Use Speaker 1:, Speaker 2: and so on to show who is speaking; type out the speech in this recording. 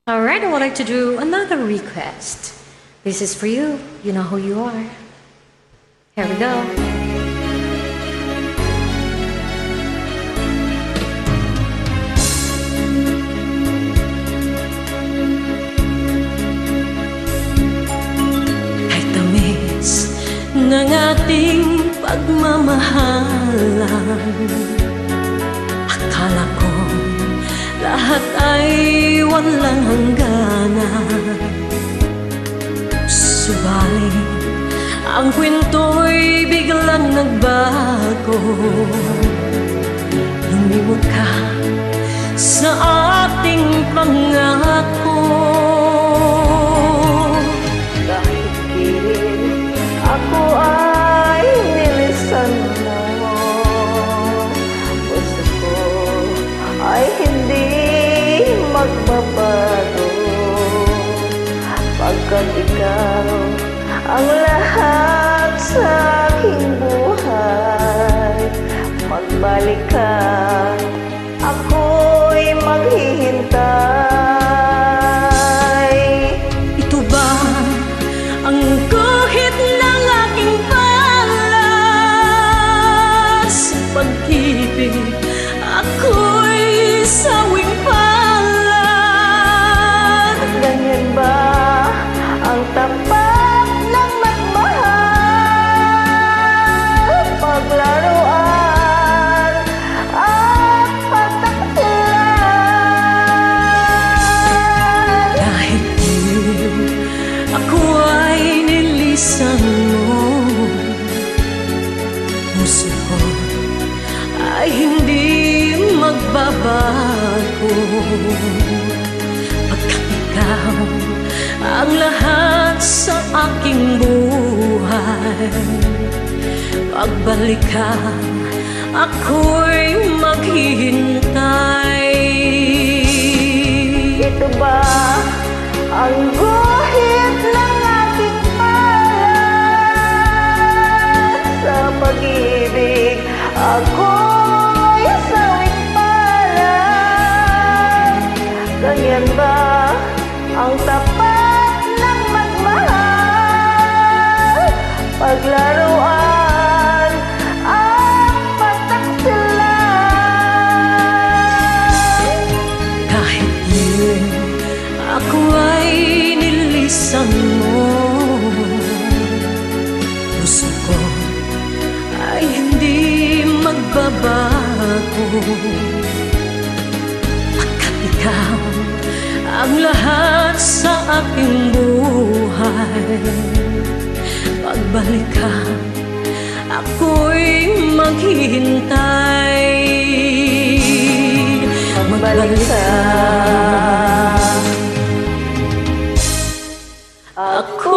Speaker 1: Alright, I would like to do another request. This is for you. You know who you are. Here we go.
Speaker 2: Ay tamis ng ating pagmamahalan, akala ko lahat ay walang hangganan. Subalit ang kwento'y biglang nagbago. Lumimot ka sa ating pangako.
Speaker 3: Kahit pilit ako ay nilisan mo, puso ko ay hindi magbabago, pagkat ikaw ang lahat sa aking buhay. Magbalik ka, ako'y maghihintay.
Speaker 2: Ito ba ang guhit ng aking palas? Pag-ibig, ako'y sawing palad.
Speaker 3: Ganyan ba ang tapat ng magmahal? Paglaruan at pataklan.
Speaker 2: Dahil ako ay nilisan mo, puso ko ay hindi magbabago, pagkat ikaw ang lahat sa aking buhay. Pagbalik ka, ako'y maghihintay.
Speaker 3: Ito ba ang guhit ng aking palas? Sa pag-ibig, ako'y sawing palad. Ganyan ba ang tapat ng magmahal? Paglaruan at pataklan.
Speaker 2: Kahit yun, ako ay nilisan mo, puso ko ay hindi magbabago, pagkat ikaw ang lahat sa aking buhay. Pagbalik ka, ako'y maghihintay.
Speaker 3: Magbalik ka,
Speaker 2: Ako